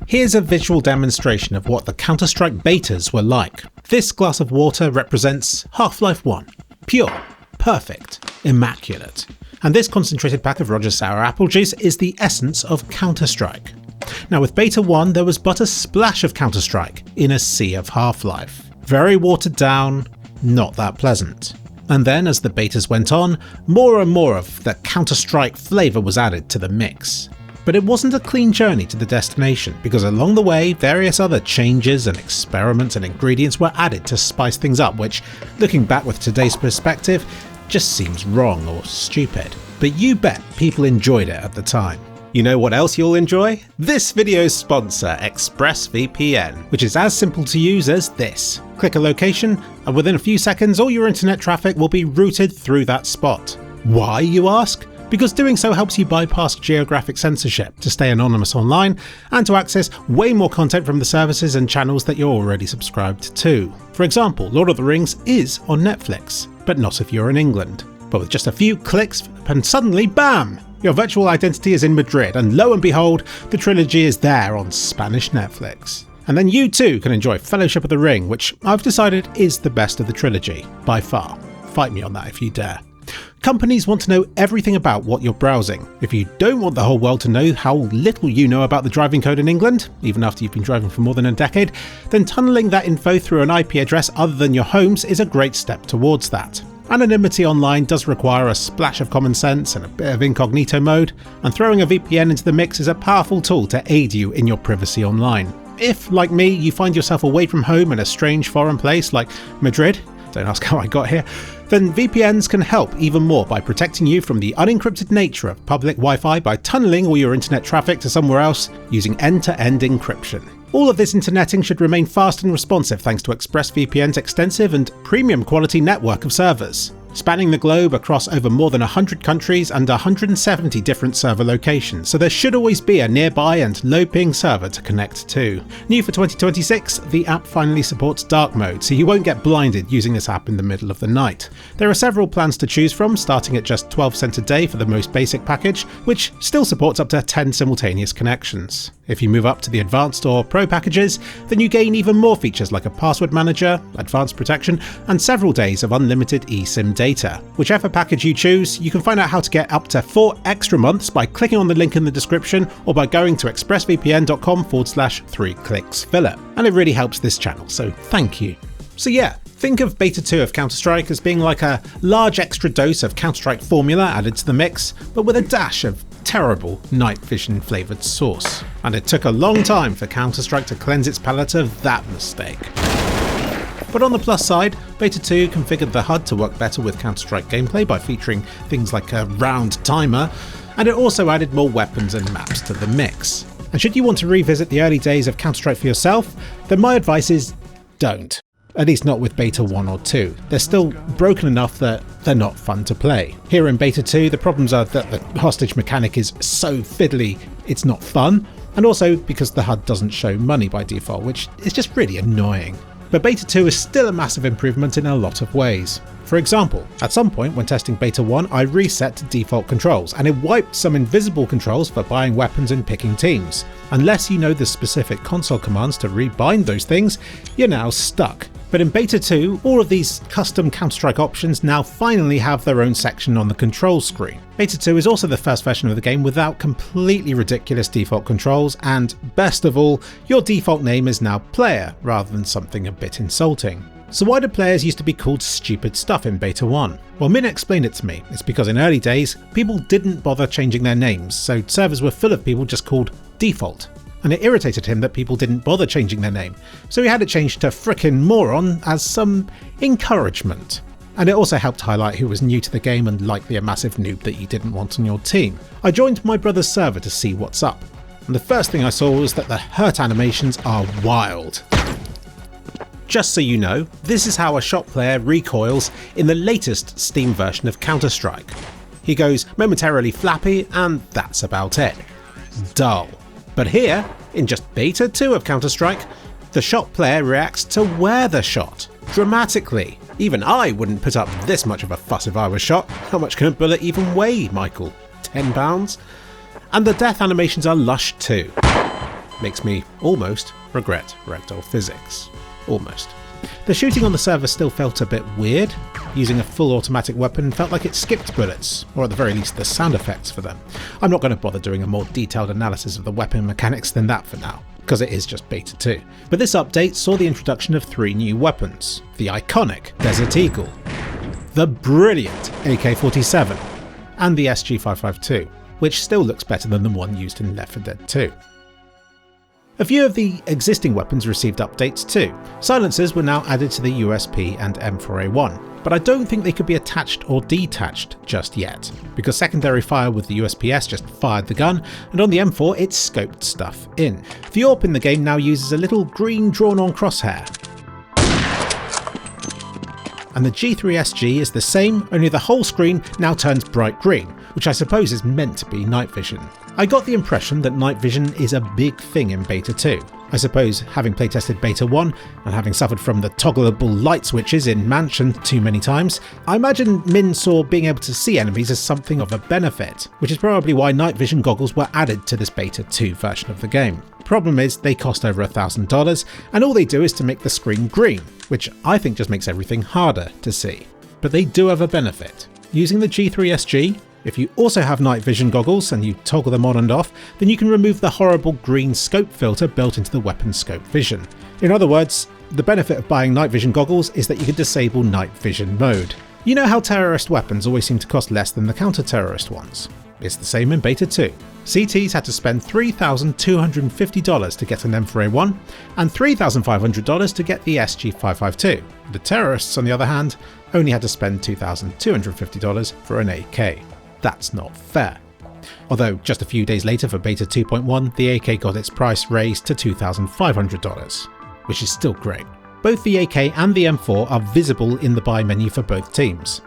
Here's a visual demonstration of what the Counter-Strike betas were like. This glass of water represents Half-Life 1. Pure, perfect, immaculate. And this concentrated pack of Roger Sour apple juice is the essence of Counter-Strike. Now with Beta 1 there was but a splash of Counter-Strike in a sea of Half-Life. Very watered down, not that pleasant. And then as the betas went on, more and more of the Counter-Strike flavour was added to the mix. But it wasn't a clean journey to the destination, because along the way various other changes and experiments and ingredients were added to spice things up, which, looking back with today's perspective, just seems wrong or stupid. But you bet people enjoyed it at the time. You know what else you'll enjoy? This video's sponsor, ExpressVPN, which is as simple to use as this. Click a location, and within a few seconds all your internet traffic will be routed through that spot. Why, you ask? Because doing so helps you bypass geographic censorship to stay anonymous online and to access way more content from the services and channels that you're already subscribed to. For example, Lord of the Rings is on Netflix, but not if you're in England. But with just a few clicks and suddenly, bam! Your virtual identity is in Madrid, and lo and behold, the trilogy is there on Spanish Netflix. And then you too can enjoy Fellowship of the Ring, which I've decided is the best of the trilogy, by far. Fight me on that if you dare. Companies want to know everything about what you're browsing. If you don't want the whole world to know how little you know about the driving code in England, even after you've been driving for more than a decade, then tunneling that info through an IP address other than your home's is a great step towards that. Anonymity online does require a splash of common sense and a bit of incognito mode, and throwing a VPN into the mix is a powerful tool to aid you in your privacy online. If, like me, you find yourself away from home in a strange foreign place like Madrid, don't ask how I got here, then VPNs can help even more by protecting you from the unencrypted nature of public Wi-Fi by tunneling all your internet traffic to somewhere else using end-to-end encryption. All of this interneting should remain fast and responsive thanks to ExpressVPN's extensive and premium quality network of servers, spanning the globe across over more than 100 countries and 170 different server locations, so there should always be a nearby and low-ping server to connect to. New for 2026, the app finally supports dark mode, so you won't get blinded using this app in the middle of the night. There are several plans to choose from, starting at just 12 cents a day for the most basic package, which still supports up to 10 simultaneous connections. If you move up to the advanced or pro packages, then you gain even more features like a password manager, advanced protection, and several days of unlimited eSIM data. Whichever package you choose, you can find out how to get up to 4 extra months by clicking on the link in the description or by going to expressvpn.com/3clicksfiller. And it really helps this channel, so thank you. So yeah, think of Beta 2 of Counter-Strike as being like a large extra dose of Counter-Strike formula added to the mix, but with a dash of terrible night vision flavoured sauce. And it took a long time for Counter-Strike to cleanse its palate of that mistake. But on the plus side, Beta 2 configured the HUD to work better with Counter-Strike gameplay by featuring things like a round timer, and it also added more weapons and maps to the mix. And should you want to revisit the early days of Counter-Strike for yourself, then my advice is don't. At least not with Beta 1 or 2. They're still broken enough that they're not fun to play. Here in Beta 2, the problems are that the hostage mechanic is so fiddly it's not fun, and also because the HUD doesn't show money by default, which is just really annoying. But Beta 2 is still a massive improvement in a lot of ways. For example, at some point when testing Beta 1, I reset to default controls, and it wiped some invisible controls for buying weapons and picking teams. Unless you know the specific console commands to rebind those things, you're now stuck. But in Beta 2, all of these custom Counter-Strike options now finally have their own section on the control screen. Beta 2 is also the first version of the game without completely ridiculous default controls, and best of all, your default name is now Player rather than something a bit insulting. So why do players used to be called stupid stuff in Beta 1? Well, Min explained it to me. It's because in early days, people didn't bother changing their names, so servers were full of people just called Default. And it irritated him that people didn't bother changing their name, so he had it changed to frickin' moron as some encouragement. And it also helped highlight who was new to the game and likely a massive noob that you didn't want on your team. I joined my brother's server to see what's up, and the first thing I saw was that the hurt animations are wild. Just so you know, this is how a shot player recoils in the latest Steam version of Counter-Strike. He goes momentarily flappy, and that's about it. Dull. But here, in just Beta 2 of Counter-Strike, the shot player reacts to where they're shot, dramatically. Even I wouldn't put up this much of a fuss if I was shot. How much can a bullet even weigh, Michael? 10 pounds? And the death animations are lush too. Makes me almost regret Ragdoll Physics. Almost. The shooting on the server still felt a bit weird. Using a full automatic weapon felt like it skipped bullets, or at the very least the sound effects for them. I'm not going to bother doing a more detailed analysis of the weapon mechanics than that for now, because it is just beta 2. But this update saw the introduction of 3 new weapons. The iconic Desert Eagle, the brilliant AK-47, and the SG-552, which still looks better than the one used in Left 4 Dead 2. A few of the existing weapons received updates too. Silencers were now added to the USP and M4A1, but I don't think they could be attached or detached just yet, because secondary fire with the USPS just fired the gun, and on the M4 it scoped stuff in. The AWP in the game now uses a little green drawn-on crosshair. And the G3SG is the same, only the whole screen now turns bright green, which I suppose is meant to be night vision. I got the impression that night vision is a big thing in Beta 2. I suppose, having playtested Beta 1, and having suffered from the toggleable light switches in Mansion too many times, I imagine Min saw being able to see enemies as something of a benefit, which is probably why night vision goggles were added to this Beta 2 version of the game. Problem is, they cost over $1,000, and all they do is to make the screen green, which I think just makes everything harder to see. But they do have a benefit. Using the G3SG, if you also have night vision goggles and you toggle them on and off, then you can remove the horrible green scope filter built into the weapon's scope vision. In other words, the benefit of buying night vision goggles is that you can disable night vision mode. You know how terrorist weapons always seem to cost less than the counter-terrorist ones? It's the same in Beta 2. CTs had to spend $3,250 to get an M4A1 and $3,500 to get the SG-552. The terrorists, on the other hand, only had to spend $2,250 for an AK. That's not fair. Although just a few days later for Beta 2.1, the AK got its price raised to $2,500, which is still great. Both the AK and the M4 are visible in the buy menu for both teams.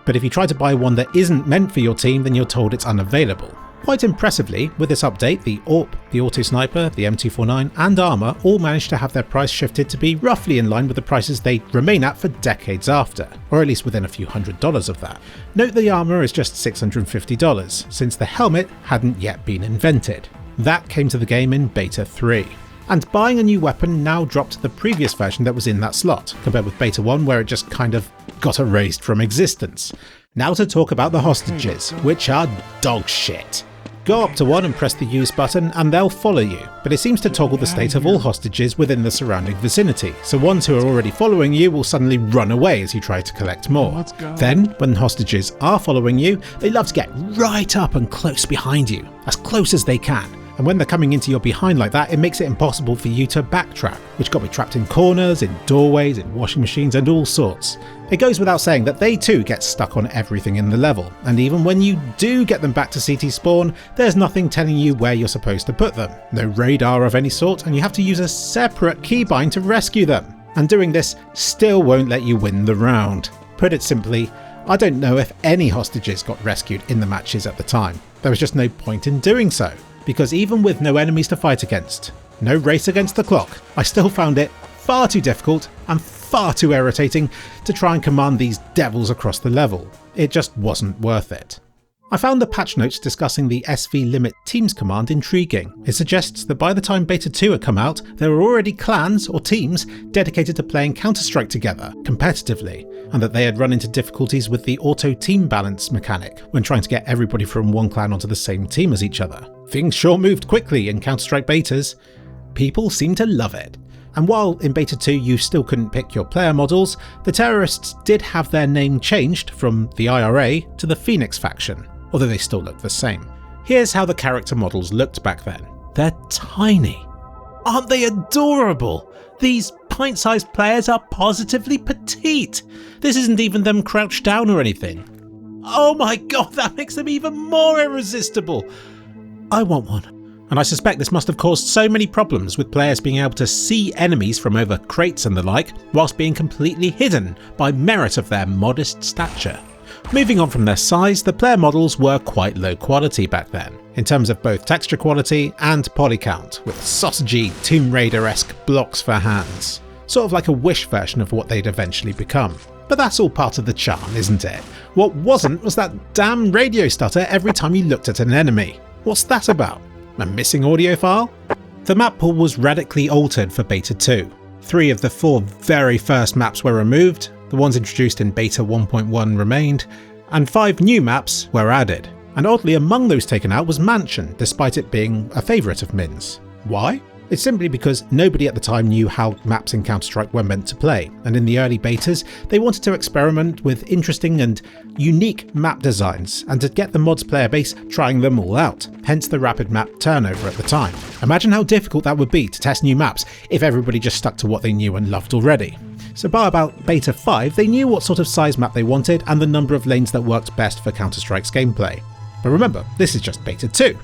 But if you try to buy one that isn't meant for your team, then you're told it's unavailable. Quite impressively, with this update, the AWP, the Auto Sniper, the M249 and Armour all managed to have their price shifted to be roughly in line with the prices they remain at for decades after, or at least within a few $100s of that. Note the Armour is just $650, since the helmet hadn't yet been invented. That came to the game in Beta 3. And buying a new weapon now dropped the previous version that was in that slot, compared with Beta 1 where it just kind of got erased from existence. Now to talk about the hostages, which are dog shit. Go up to one and press the use button and they'll follow you, but it seems to toggle the state of all hostages within the surrounding vicinity, so ones who are already following you will suddenly run away as you try to collect more. Then, when hostages are following you, they love to get right up and close behind you, as close as they can. And when they're coming into your behind like that, it makes it impossible for you to backtrack, which got me trapped in corners, in doorways, in washing machines and all sorts. It goes without saying that they too get stuck on everything in the level, and even when you do get them back to CT spawn, there's nothing telling you where you're supposed to put them. No radar of any sort, and you have to use a separate keybind to rescue them. And doing this still won't let you win the round. Put it simply, I don't know if any hostages got rescued in the matches at the time. There was just no point in doing so. Because even with no enemies to fight against, no race against the clock, I still found it far too difficult and far too irritating to try and command these devils across the level. It just wasn't worth it. I found the patch notes discussing the SV limit teams command intriguing. It suggests that by the time Beta 2 had come out, there were already clans or teams dedicated to playing Counter-Strike together, competitively, and that they had run into difficulties with the auto team balance mechanic when trying to get everybody from one clan onto the same team as each other. Things sure moved quickly in Counter-Strike betas. People seemed to love it. And while in Beta 2 you still couldn't pick your player models, the terrorists did have their name changed from the IRA to the Phoenix faction, although they still look the same. Here's how the character models looked back then. They're tiny. Aren't they adorable? These pint-sized players are positively petite. This isn't even them crouched down or anything. Oh my god, that makes them even more irresistible. I want one. And I suspect this must have caused so many problems with players being able to see enemies from over crates and the like, whilst being completely hidden by merit of their modest stature. Moving on from their size, the player models were quite low quality back then, in terms of both texture quality and poly count, with sausagey, Tomb Raider-esque blocks for hands. Sort of like a Wish version of what they'd eventually become. But that's all part of the charm, isn't it? What wasn't was that damn radio stutter every time you looked at an enemy. What's that about? A missing audio file? The map pool was radically altered for Beta 2. 3 of the 4 very first maps were removed, the ones introduced in Beta 1.1 remained, and 5 new maps were added. And oddly, among those taken out was Mansion, despite it being a favourite of Min's. Why? It's simply because nobody at the time knew how maps in Counter-Strike were meant to play, and in the early betas, they wanted to experiment with interesting and unique map designs, and to get the mods player base trying them all out, hence the rapid map turnover at the time. Imagine how difficult that would be to test new maps if everybody just stuck to what they knew and loved already. So by about Beta 5, they knew what sort of size map they wanted and the number of lanes that worked best for Counter-Strike's gameplay. But remember, this is just Beta 2.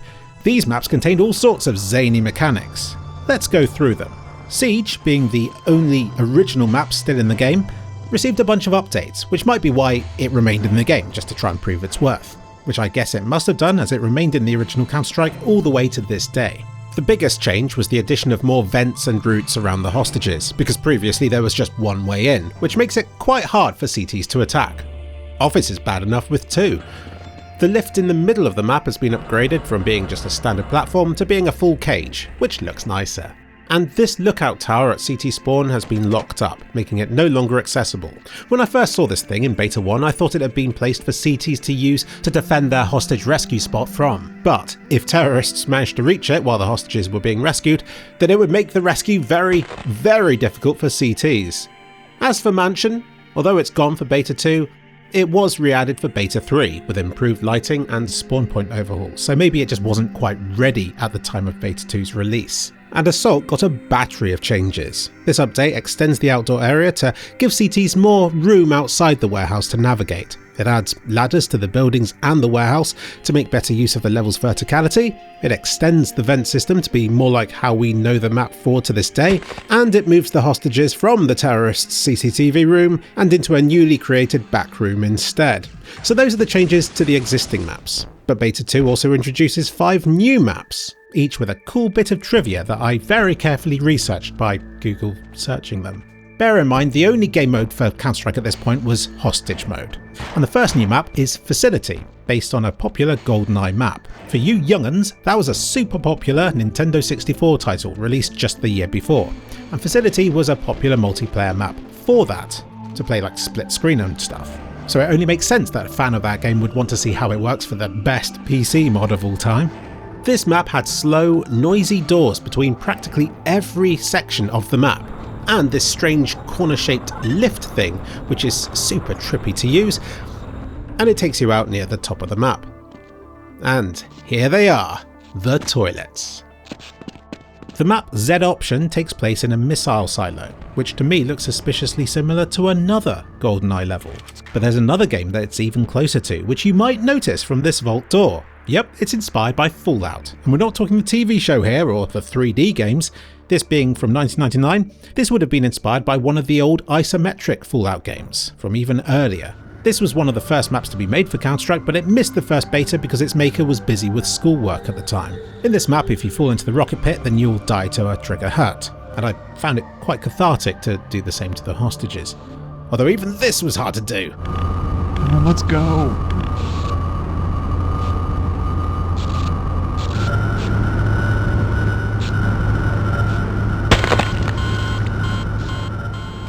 These maps contained all sorts of zany mechanics. Let's go through them. Siege, being the only original map still in the game, received a bunch of updates, which might be why it remained in the game, just to try and prove its worth. Which I guess it must have done, as it remained in the original Counter-Strike all the way to this day. The biggest change was the addition of more vents and routes around the hostages, because previously there was just one way in, which makes it quite hard for CTs to attack. Office is bad enough with 2. The lift in the middle of the map has been upgraded from being just a standard platform to being a full cage, which looks nicer. And this lookout tower at CT spawn has been locked up, making it no longer accessible. When I first saw this thing in Beta 1, I thought it had been placed for CTs to use to defend their hostage rescue spot from. But if terrorists managed to reach it while the hostages were being rescued, then it would make the rescue very, very difficult for CTs. As for Mansion, although it's gone for Beta 2, it was re-added for Beta 3 with improved lighting and spawn point overhauls, so maybe it just wasn't quite ready at the time of Beta 2's release. And Assault got a battery of changes. This update extends the outdoor area to give CTs more room outside the warehouse to navigate. It adds ladders to the buildings and the warehouse to make better use of the level's verticality. It extends the vent system to be more like how we know the map for to this day, and it moves the hostages from the terrorists' CCTV room and into a newly created back room instead. So those are the changes to the existing maps. But Beta 2 also introduces 5 new maps, each with a cool bit of trivia that I very carefully researched by Google searching them. Bear in mind, the only game mode for Counter-Strike at this point was Hostage mode, and the first new map is Facility, based on a popular GoldenEye map. For you young'uns, that was a super popular Nintendo 64 title released just the year before, and Facility was a popular multiplayer map for that, to play like split screen and stuff. So it only makes sense that a fan of that game would want to see how it works for the best PC mod of all time. This map had slow, noisy doors between practically every section of the map, and this strange corner-shaped lift thing, which is super trippy to use, and it takes you out near the top of the map. And here they are, the toilets. The map Z option takes place in a missile silo, which to me looks suspiciously similar to another GoldenEye level. But there's another game that it's even closer to, which you might notice from this vault door. Yep, it's inspired by Fallout, and we're not talking the TV show here or the 3D games. This being from 1999, this would have been inspired by one of the old isometric Fallout games from even earlier. This was one of the first maps to be made for Counter-Strike, but it missed the first beta because its maker was busy with schoolwork at the time. In this map, if you fall into the rocket pit, then you'll die to a trigger hurt, and I found it quite cathartic to do the same to the hostages. Although even this was hard to do. Come on, let's go.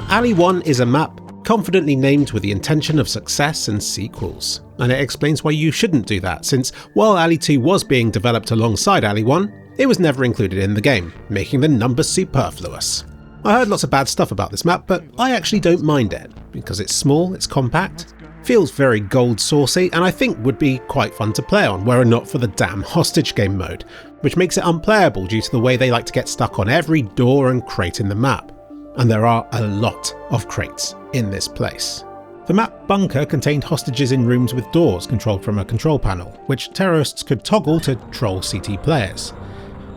Alley 1 is a map confidently named with the intention of success and sequels, and it explains why you shouldn't do that, since while Alley 2 was being developed alongside Alley 1, it was never included in the game, making the numbers superfluous. I heard lots of bad stuff about this map, but I actually don't mind it, because it's small, it's compact, feels very gold saucy, and I think would be quite fun to play on were it not for the damn hostage game mode, which makes it unplayable due to the way they like to get stuck on every door and crate in the map. And there are a lot of crates in this place. The map Bunker contained hostages in rooms with doors controlled from a control panel, which terrorists could toggle to troll CT players.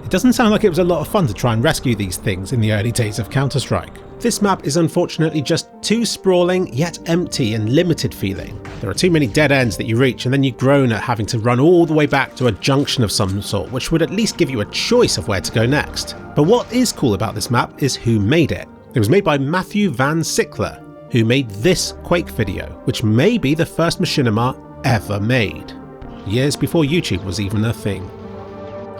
It doesn't sound like it was a lot of fun to try and rescue these things in the early days of Counter-Strike. This map is unfortunately just too sprawling, yet empty and limited feeling. There are too many dead ends that you reach, and then you groan at having to run all the way back to a junction of some sort, which would at least give you a choice of where to go next. But what is cool about this map is who made it. It was made by Matthew Van Sickler, who made this Quake video, which may be the first machinima ever made, years before YouTube was even a thing.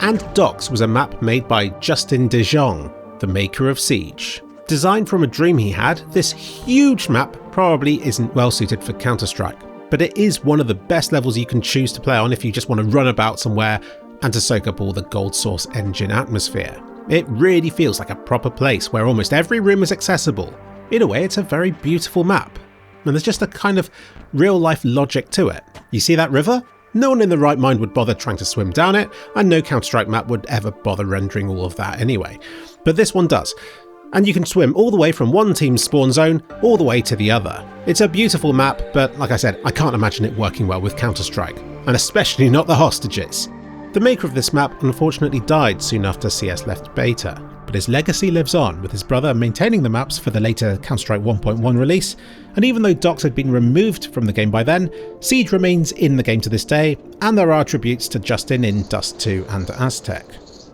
And Docks was a map made by Justin De Jong, the maker of Siege. Designed from a dream he had, this huge map probably isn't well suited for Counter-Strike, but it is one of the best levels you can choose to play on if you just want to run about somewhere and to soak up all the Gold Source engine atmosphere. It really feels like a proper place where almost every room is accessible. In a way, it's a very beautiful map, and there's just a kind of real-life logic to it. You see that river? No one in the right mind would bother trying to swim down it, and no Counter-Strike map would ever bother rendering all of that anyway. But this one does. And you can swim all the way from one team's spawn zone all the way to the other. It's a beautiful map, but like I said, I can't imagine it working well with Counter-Strike, and especially not the hostages. The maker of this map unfortunately died soon after CS left beta, but his legacy lives on, with his brother maintaining the maps for the later Counter-Strike 1.1 release, and even though Docks had been removed from the game by then, Siege remains in the game to this day, and there are tributes to Justin in Dust 2 and Aztec.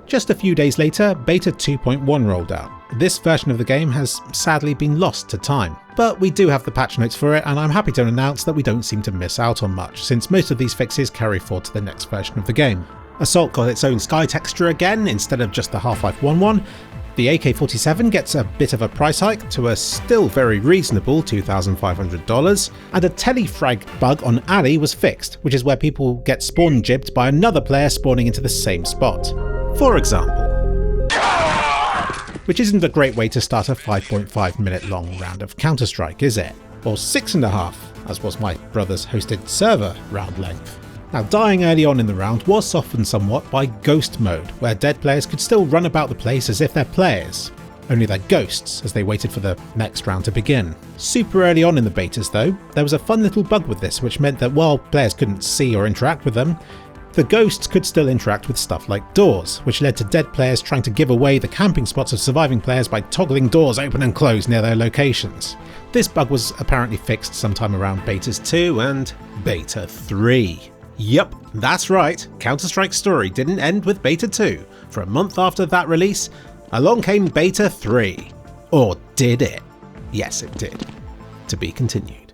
Just a few days later, Beta 2.1 rolled out. This version of the game has sadly been lost to time, but we do have the patch notes for it, and I'm happy to announce that we don't seem to miss out on much, since most of these fixes carry forward to the next version of the game. Assault got its own sky texture again instead of just the Half-Life 1 one. The AK-47 gets a bit of a price hike to a still very reasonable $2,500, and a telefrag bug on Alley was fixed, which is where people get spawn jibbed by another player spawning into the same spot. For example. Which isn't a great way to start a 5.5 minute long round of Counter-Strike, is it? Or 6.5, as was my brother's hosted server round length. Now, dying early on in the round was softened somewhat by Ghost mode, where dead players could still run about the place as if they're players. Only they're ghosts, as they waited for the next round to begin. Super early on in the betas though, there was a fun little bug with this which meant that while players couldn't see or interact with them, the ghosts could still interact with stuff like doors, which led to dead players trying to give away the camping spots of surviving players by toggling doors open and close near their locations. This bug was apparently fixed sometime around Betas 2 and Beta 3. Yup, that's right, Counter-Strike Story didn't end with Beta 2. For a month after that release, along came Beta 3. Or did it? Yes, it did. To be continued.